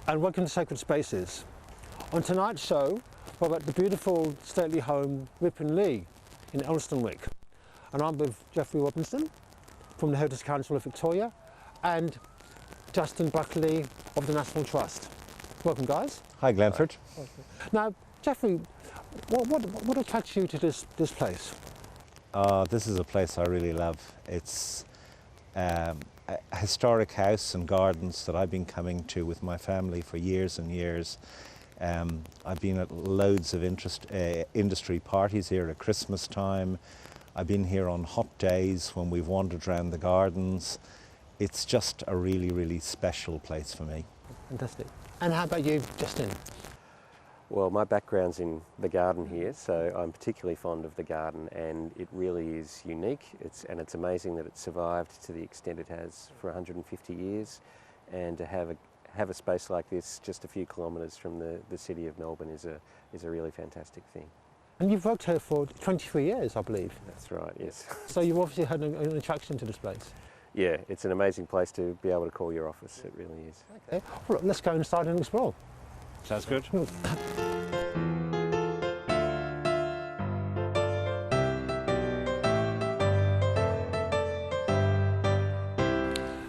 and welcome to Sacred Spaces. On tonight's show, we're at the beautiful stately home Rippon Lea in Elsternwick, and I'm with Geoffrey Robinson from the Heritage Council of Victoria and Justin Buckley of the National Trust. Welcome, guys. Hi, Glenford. Now, Geoffrey, what attracts you to this place? This is a place I really love. It's a historic house and gardens that I've been coming to with my family for years and years. I've been at loads of industry parties here at Christmas time. I've been here on hot days when we've wandered around the gardens. It's just a really, really special place for me. Fantastic. And how about you, Justin? Well, my background's in the garden here, so I'm particularly fond of the garden, and it really is unique. It's amazing that it survived to the extent it has for 150 years, and to have a space like this just a few kilometres from the city of Melbourne is a really fantastic thing. And you've worked here for 23 years, I believe. That's right, yes. So you've obviously had an attraction to this place. Yeah, it's an amazing place to be able to call your office. It really is. Okay. Well, look, let's go inside and explore. Sounds good.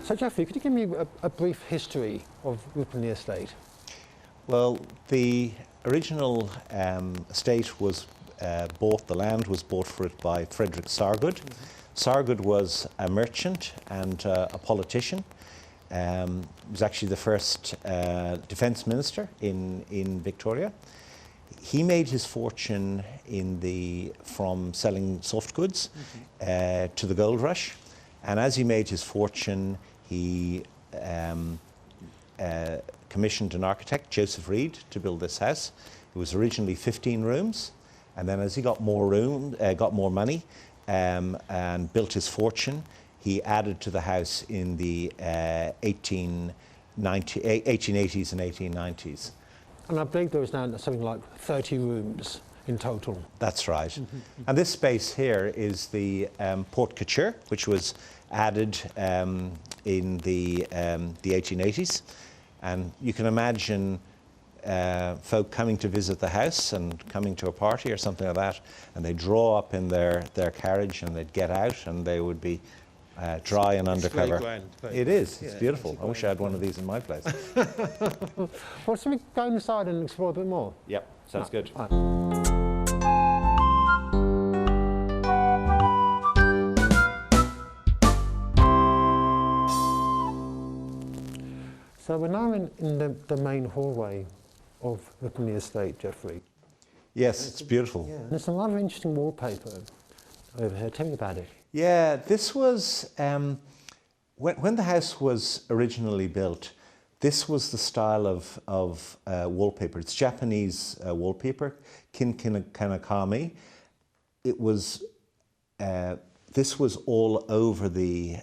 So, Geoffrey, could you give me a brief history of Rippon Lea Estate? Well, the original estate was bought, the land was bought for it by Frederick Sargood. Sargood was a merchant and a politician. He was actually the first defence minister in Victoria. He made his fortune from selling soft goods to the gold rush, and as he made his fortune, he commissioned an architect, Joseph Reed, to build this house. It was originally 15 rooms, and then as he got more money, and built his fortune, he added to the house in the 1880s and 1890s. And I believe there is now something like 30 rooms in total. That's right. And this space here is the porte cochere, which was added in the 1880s. And you can imagine folk coming to visit the house and coming to a party or something like that, and they draw up in their carriage and they'd get out and they would be dry and undercover. Grand, it is. Yeah, it's beautiful. I wish I had one of these in my place. Well, shall we go inside and explore a bit more? Yep, sounds good. Right. So we're now in the main hallway of Rippon Lea Estate, Geoffrey. Yes, it's beautiful. Yeah. There's some rather interesting wallpaper over here. Tell me about it. Yeah, this was, when the house was originally built, this was the style of wallpaper. It's Japanese wallpaper, Kanakami. It was, this was all over the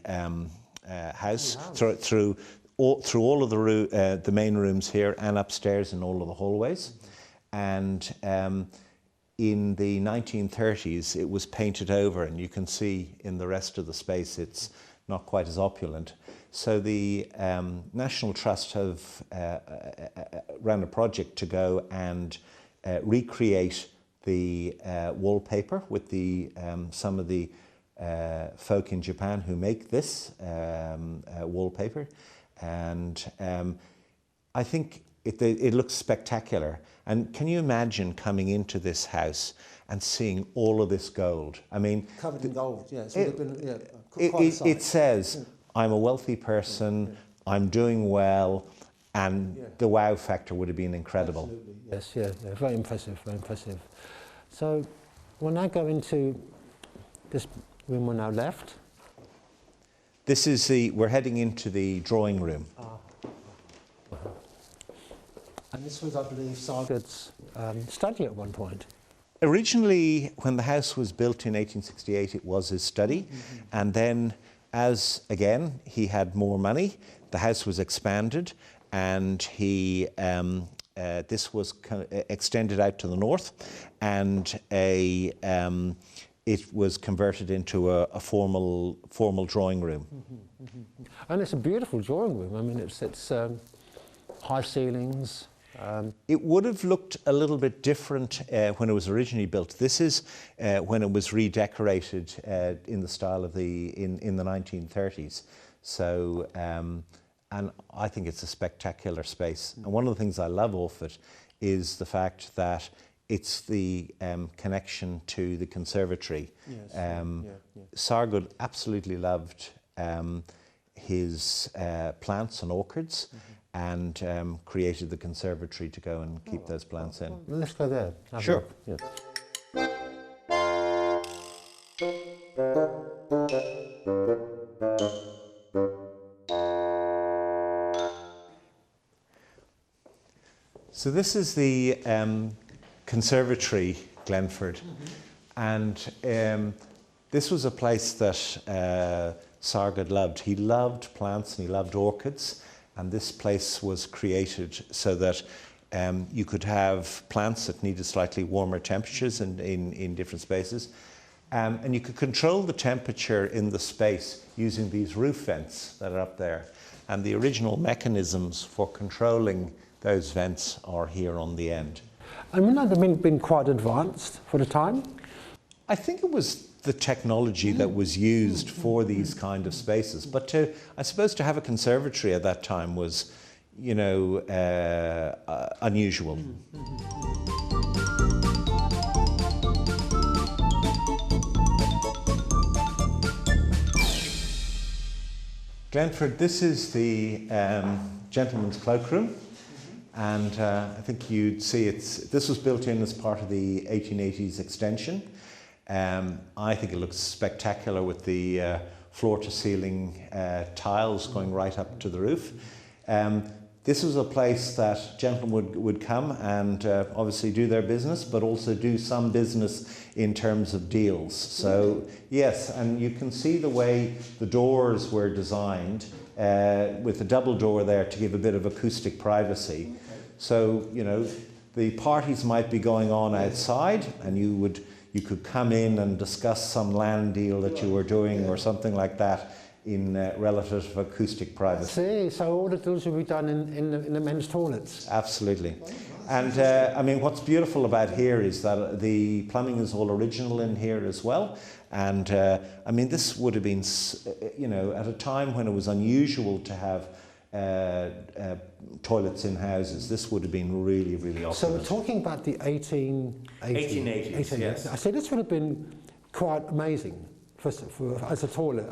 house, through all of the main rooms here and upstairs in all of the hallways. And in the 1930s, it was painted over, and you can see in the rest of the space it's not quite as opulent. So the National Trust have ran a project to go and recreate the wallpaper with some of the folk in Japan who make this wallpaper. And I think it looks spectacular. And can you imagine coming into this house and seeing all of this gold? I mean, covered in gold. Yeah, it says, I'm a wealthy person, I'm doing well, and the wow factor would have been incredible. Absolutely, yeah. Yes, yeah, very impressive, very impressive. So we'll now go into this room on our left. This is we're heading into the drawing room. And this was, I believe, Sargood's study at one point. Originally, when the house was built in 1868, it was his study. And then, as, again, he had more money, the house was expanded, and this was extended out to the north, and it was converted into a formal drawing room. And it's a beautiful drawing room. I mean, high ceilings. It would have looked a little bit different when it was originally built. This is when it was redecorated in the style of in the 1930s. So, and I think it's a spectacular space. And one of the things I love of it is the fact that it's the connection to the conservatory. Yes, Sargood absolutely loved his plants and orchids, and created the conservatory to go and keep those plants in. Let's go there. Sure. Yeah. So this is the conservatory, Glenford, and this was a place that Sargood loved. He loved plants and he loved orchids, and this place was created so that you could have plants that needed slightly warmer temperatures in different spaces, and you could control the temperature in the space using these roof vents that are up there. And the original mechanisms for controlling those vents are here on the end. And wouldn't that have been quite advanced for the time? I think it was the technology that was used for these kind of spaces. But I suppose to have a conservatory at that time was, you know, unusual. Glenford, this is the gentleman's cloakroom. And I think you'd see this was built in as part of the 1880s extension. I think it looks spectacular with the floor-to-ceiling tiles going right up to the roof. This was a place that gentlemen would come and obviously do their business, but also do some business in terms of deals. So yes, and you can see the way the doors were designed with a double door there to give a bit of acoustic privacy. So, you know, the parties might be going on outside, and you could come in and discuss some land deal that you were doing or something like that in relative acoustic privacy. See, so all the deals will be done in the men's toilets. Absolutely. And I mean, what's beautiful about here is that the plumbing is all original in here as well. And I mean, this would have been, you know, at a time when it was unusual to have toilets in houses, this would have been really, really opulent. So we're talking about the 1880s, yes. I say this would have been quite amazing for as a toilet,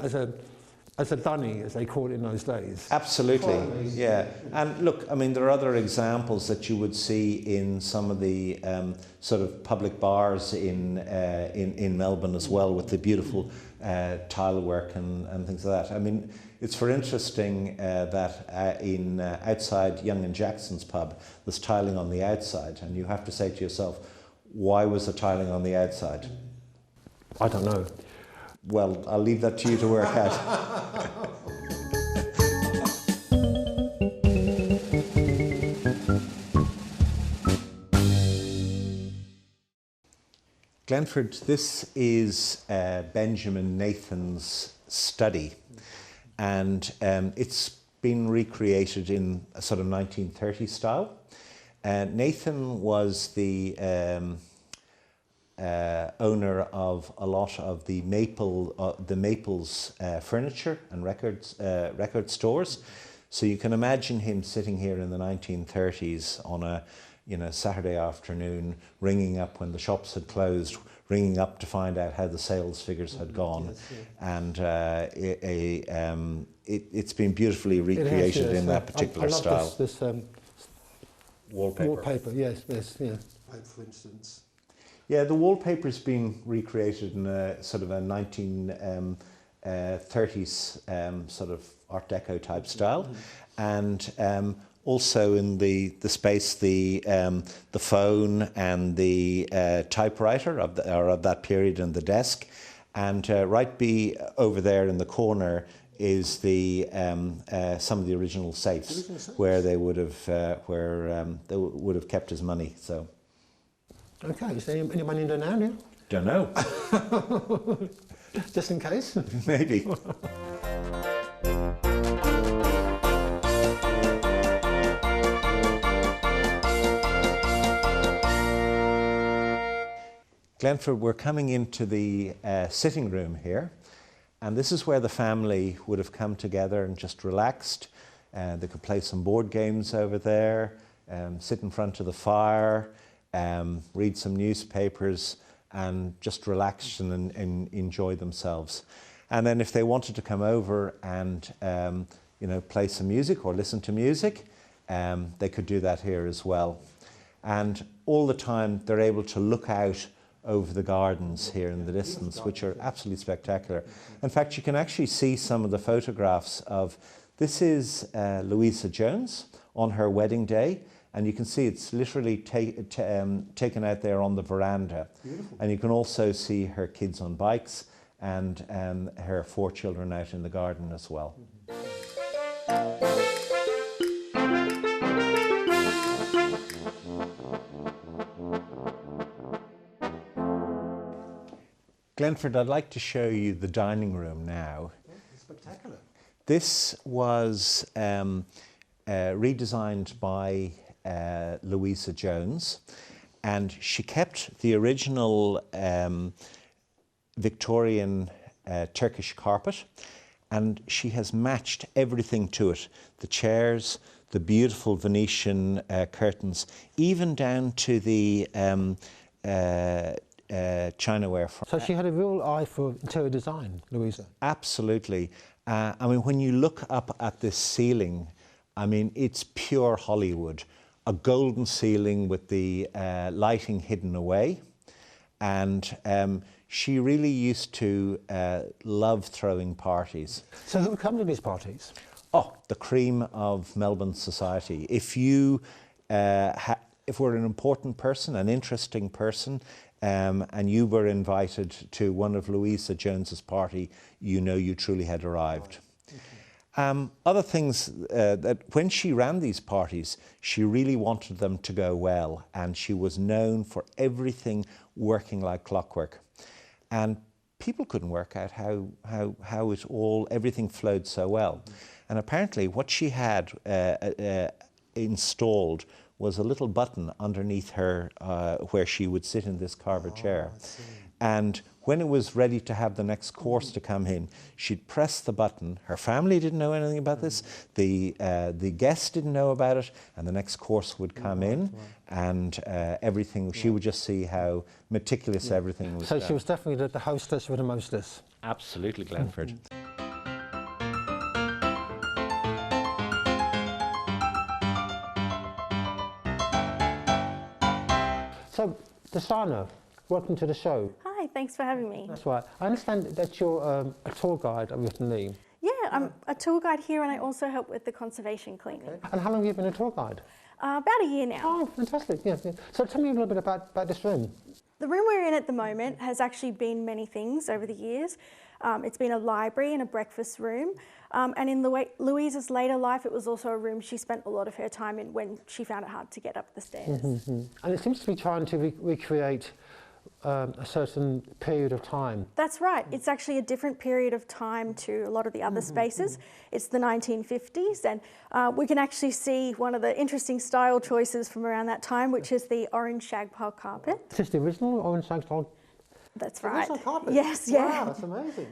as a dunny, as they called it in those days. Absolutely, yeah. And look, I mean, there are other examples that you would see in some of the sort of public bars in Melbourne as well, with the beautiful tile work and things like that. I mean, it's for interesting that in outside Young and Jackson's pub, there's tiling on the outside, and you have to say to yourself, why was the tiling on the outside? I don't know. Well, I'll leave that to you to work out. Glenford, this is Benjamin Nathan's study, and it's been recreated in a sort of 1930s style. Nathan was the owner of a lot of the Maples furniture and record stores. So you can imagine him sitting here in the 1930s on a Saturday afternoon, ringing up when the shops had closed, ringing up to find out how the sales figures had gone. Yes, yeah. And it's been beautifully recreated in that particular style. I love this wallpaper. Wallpaper, yes, yeah. For instance. Yeah, the wallpaper's been recreated in a sort of a 1930s sort of Art Deco type style, and also in the space the phone and the typewriter are of that period in the desk, and right over there in the corner is the some of the original safes where they would have kept his money. So. Okay, is there any money in there now? Yeah? Don't know. Just in case? Maybe. Glenford, we're coming into the sitting room here, and this is where the family would have come together and just relaxed. They could play some board games over there, sit in front of the fire, read some newspapers, and just relax and enjoy themselves. And then if they wanted to come over and you know, play some music or listen to music, they could do that here as well. And all the time they're able to look out over the gardens here in the distance, which are absolutely spectacular. In fact, you can actually see some of the photographs of, this is Louisa Jones on her wedding day, and you can see it's literally taken out there on the veranda. Beautiful. And you can also see her kids on bikes and her 4 children out in the garden as well. Glenford, I'd like to show you the dining room now. Oh, it's spectacular. This was redesigned by Louisa Jones, and she kept the original Victorian Turkish carpet, and she has matched everything to it. The chairs, the beautiful Venetian curtains, even down to the chinaware. So she had a real eye for interior design, Louisa. Absolutely. I mean, when you look up at this ceiling, I mean, it's pure Hollywood. A golden ceiling with the lighting hidden away. And she really used to love throwing parties. So who would come to these parties? Oh, the cream of Melbourne society. If you, if we're an important person, an interesting person, and you were invited to one of Louisa Jones's party, you know you truly had arrived. Other things that when she ran these parties, she really wanted them to go well, and she was known for everything working like clockwork. And people couldn't work out how it all, everything flowed so well. And apparently what she had installed was a little button underneath her where she would sit in this carver chair. And when it was ready to have the next course to come in, she'd press the button. Her family didn't know anything about this. The guests didn't know about it, and the next course would come in, and everything. She would just see how meticulous everything was. So done. she was definitely the hostess with the mostess. Absolutely, Glenford. So, designer, welcome to the show. Hi, thanks for having me. That's right. I understand that you're a tour guide at Rippon Lea. Yeah, I'm a tour guide here, and I also help with the conservation cleaning. Okay. And how long have you been a tour guide? About a year now. Oh, fantastic. Yeah, yeah. So tell me a little bit about this room. The room we're in at the moment has actually been many things over the years. It's been a library and a breakfast room. And in Louisa's later life, it was also a room she spent a lot of her time in when she found it hard to get up the stairs. And it seems to be trying to recreate a certain period of time. That's right. It's actually a different period of time to a lot of the other spaces. It's the 1950s, and we can actually see one of the interesting style choices from around that time, which is the orange shag pile carpet. Is this the original orange shag pile? That's right. Original carpet? Yes, yeah. Wow, that's amazing.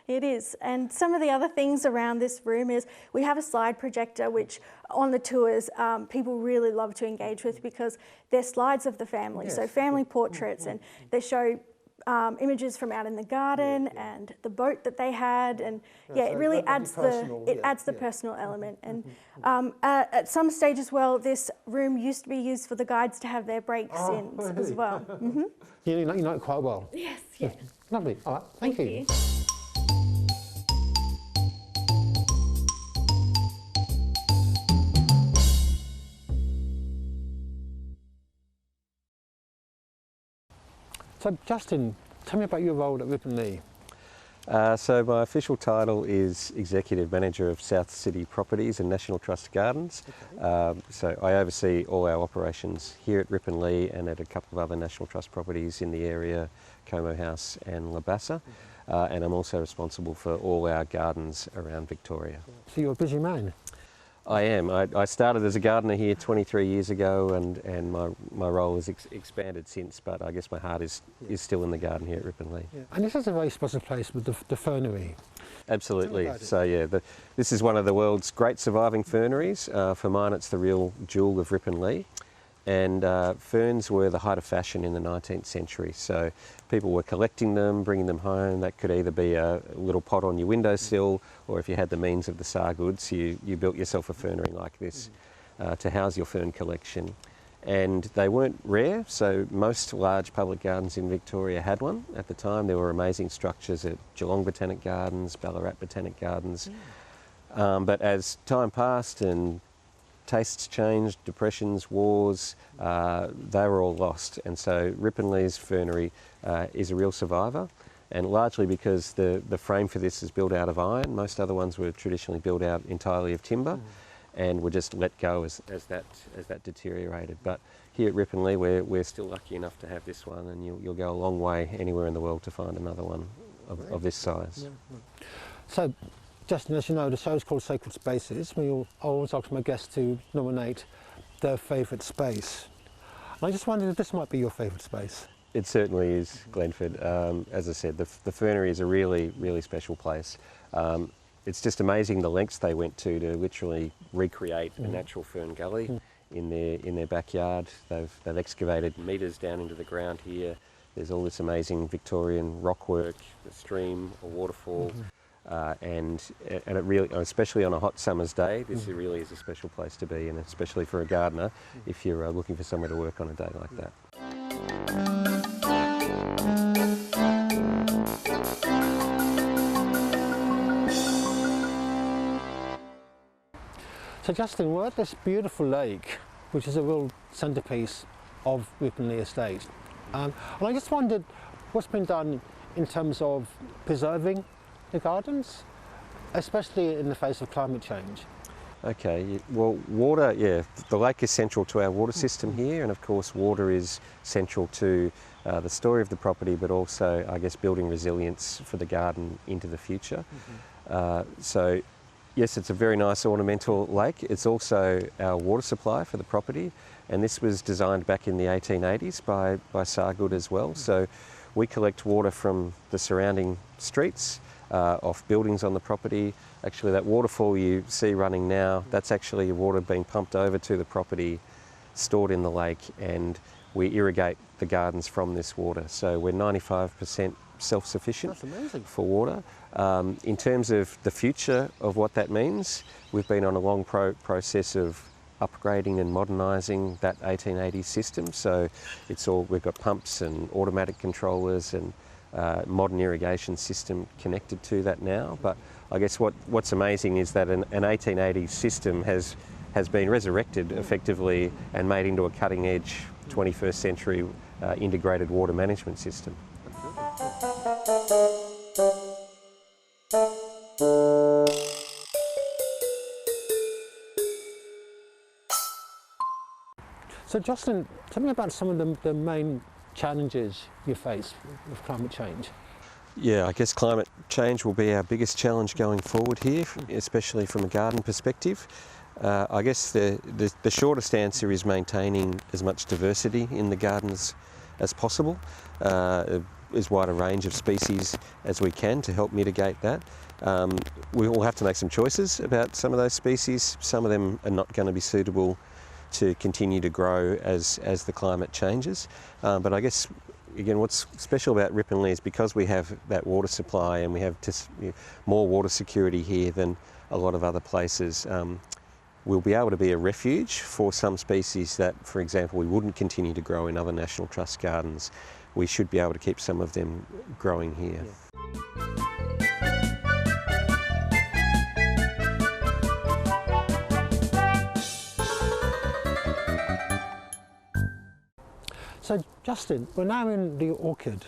It is. And some of the other things around this room is we have a slide projector, which on the tours people really love to engage with because they're slides of the family, so family portraits, and they show images from out in the garden and the boat that they had, and yeah, it really adds the personal element. And at some stage as well, this room used to be used for the guides to have their breaks in as well. You know it quite well. Yes, yeah. Lovely. All right, thank you. So Justin, tell me about your role at Rippon Lea. So my official title is Executive Manager of South City Properties and National Trust Gardens. Okay. So I oversee all our operations here at Rippon Lea and at a couple of other National Trust properties in the area, Como House and Labassa. And I'm also responsible for all our gardens around Victoria. So you're a busy man. I am. I started as a gardener here 23 years ago, and my role has expanded since, but I guess my heart is still in the garden here at Rippon Lea. Yeah. And this is a very special place with the fernery. Absolutely. So yeah, this is one of the world's great surviving ferneries. For mine, it's the real jewel of Rippon Lea. And ferns were the height of fashion in the 19th century. So people were collecting them, bringing them home. That could either be a little pot on your windowsill, or if you had the means of the SAR goods, you built yourself a fernery like this to house your fern collection. And they weren't rare, so most large public gardens in Victoria had one at the time. There were amazing structures at Geelong Botanic Gardens, Ballarat Botanic Gardens. But as time passed and tastes changed, depressions, wars, they were all lost. And so Rippon Lea's fernery is a real survivor, and largely because the frame for this is built out of iron. Most other ones were traditionally built out entirely of timber and were just let go as that deteriorated. But here at Rippon Lea, we're still lucky enough to have this one, and you'll go a long way anywhere in the world to find another one of this size. Yeah. So, Justin, as you know, the show is called Sacred Spaces. I always ask my guests to nominate their favourite space. And I just wondered if this might be your favourite space. It certainly is, Glenford. As I said, the fernery is a really, really special place. It's just amazing the lengths they went to literally recreate a natural fern gully in their backyard. They've excavated metres down into the ground here. There's all this amazing Victorian rockwork, a stream, a waterfall. And it really, especially on a hot summer's day, this really is a special place to be, and especially for a gardener if you're looking for somewhere to work on a day like that. So Justin, we're at this beautiful lake, which is a real centrepiece of Rippon Lea Estate. And I just wondered what's been done in terms of preserving the gardens, especially in the face of climate change. Okay, well, water, yeah, the lake is central to our water system here, and of course water is central to the story of the property, but also, I guess, building resilience for the garden into the future. So, yes, it's a very nice ornamental lake. It's also our water supply for the property, and this was designed back in the 1880s by SAR Good as well. So we collect water from the surrounding streets, off buildings on the property. Actually, that waterfall you see running now, that's actually water being pumped over to the property, stored in the lake, and we irrigate the gardens from this water. So we're 95% self-sufficient for water. In terms of the future of what that means, we've been on a long process of upgrading and modernising that 1880s system. So we've got pumps and automatic controllers and modern irrigation system connected to that now. But I guess what's amazing is that an 1880s system has been resurrected effectively and made into a cutting edge 21st century integrated water management system. So Justin, tell me about some of the main challenges you face with climate change. Yeah, I guess climate change will be our biggest challenge going forward here, especially from a garden perspective. I guess the shortest answer is maintaining as much diversity in the gardens as possible, as wide a range of species as we can to help mitigate that. We will have to make some choices about some of those species. Some of them are not going to be suitable to continue to grow as the climate changes. But I guess, again, what's special about Rippon Lea is because we have that water supply and we have more water security here than a lot of other places, we'll be able to be a refuge for some species that, for example, we wouldn't continue to grow in other National Trust gardens. We should be able to keep some of them growing here. Yeah. So Justin, we're now in the orchard.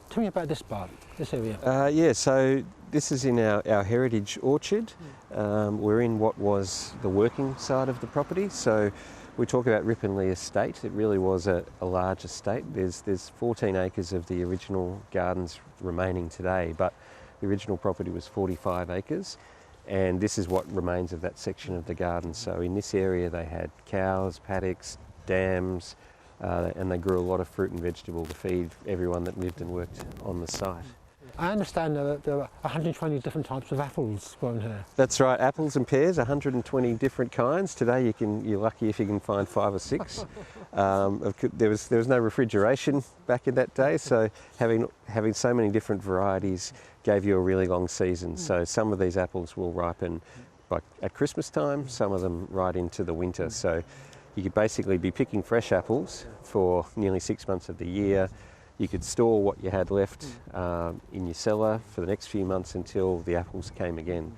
Tell me about this part, this area. Yeah, so this is in our heritage orchard. We're in what was the working side of the property. So we talk about Rippon Lea Estate. It really was a large estate. There's 14 acres of the original gardens remaining today, but the original property was 45 acres. and this is what remains of that section of the garden. So in this area they had cows, paddocks, dams, and they grew a lot of fruit and vegetable to feed everyone that lived and worked on the site. I understand there are 120 different types of apples grown here. That's right, apples and pears, 120 different kinds. Today you're lucky if you can find 5 or 6. There was no refrigeration back in that day, so having so many different varieties gave you a really long season. So some of these apples will ripen at Christmas time, some of them right into the winter. So you could basically be picking fresh apples for nearly 6 months of the year. You could store what you had left in your cellar for the next few months until the apples came again.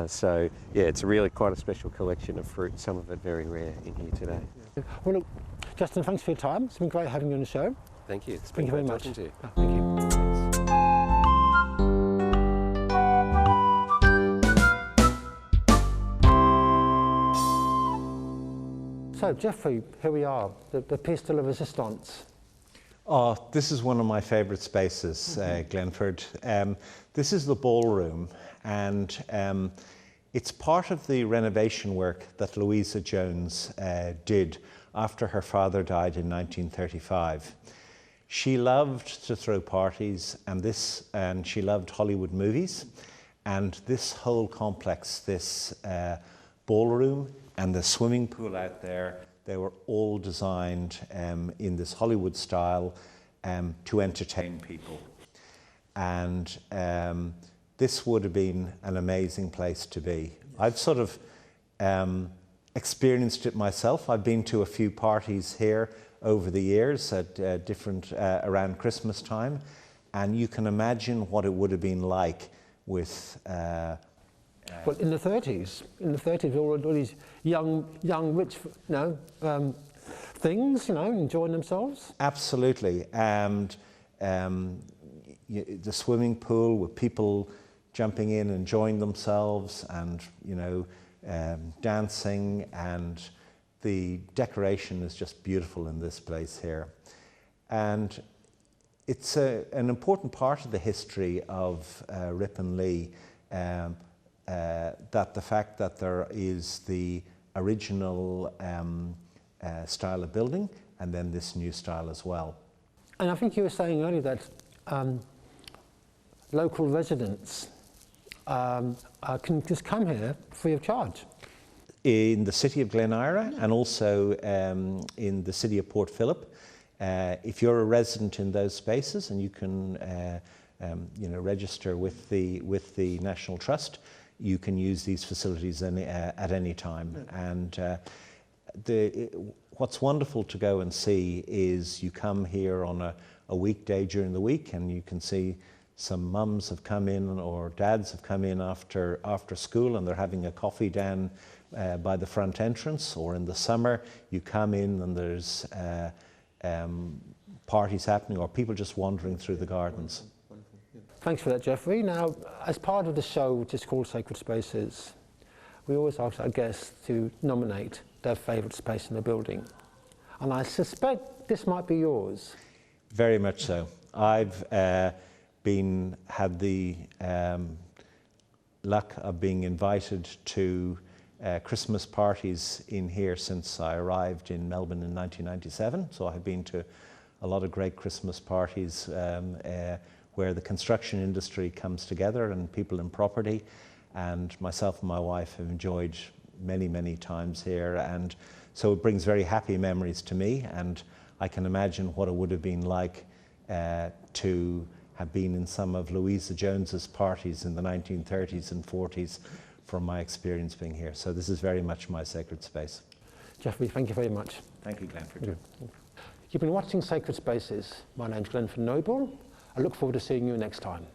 So yeah, it's really quite a special collection of fruit, some of it very rare in here today. Well, look, Justin, thanks for your time. It's been great having you on the show. Thank you. It's Thank you very much. talking to you. Oh, thank you. So, Jeffrey, here we are, the pièce de la résistance. Oh, this is one of my favourite spaces, Glenford. This is the ballroom, and it's part of the renovation work that Louisa Jones did after her father died in 1935. She loved to throw parties, and she loved Hollywood movies, and this whole complex, this ballroom and the swimming pool out there, they were all designed in this Hollywood style to entertain people. And this would have been an amazing place to be. I've sort of experienced it myself. I've been to a few parties here over the years at different, around Christmas time, and you can imagine what it would have been like with well, in the 30s, all these young rich, things, enjoying themselves. Absolutely, and the swimming pool with people jumping in, enjoying themselves, and dancing, and the decoration is just beautiful in this place here, and it's an important part of the history of Rippon Lea. That the fact that there is the original style of building and then this new style as well. And I think you were saying earlier that local residents can just come here free of charge. In the city of Glen Ira and also in the city of Port Phillip, if you're a resident in those spaces and you can register with the National Trust, you can use these facilities at any time. And what's wonderful to go and see is you come here on a weekday during the week, and you can see some mums have come in or dads have come in after school, and they're having a coffee down by the front entrance. Or in the summer, you come in and there's parties happening, or people just wandering through the gardens. Thanks for that, Jeffrey. Now, as part of the show, which is called Sacred Spaces, we always ask our guests to nominate their favourite space in the building. And I suspect this might be yours. Very much so. I've had the luck of being invited to Christmas parties in here since I arrived in Melbourne in 1997. So I've been to a lot of great Christmas parties where the construction industry comes together and people in property, and myself and my wife have enjoyed many times here, and so it brings very happy memories to me, and I can imagine what it would have been like to have been in some of Louisa Jones's parties in the 1930s and 40s from my experience being here. So this is very much my sacred space. Jeffrey, thank you very much. Thank you, Glenford. You've been watching Sacred Spaces. My name's Glenford Noble. I look forward to seeing you next time.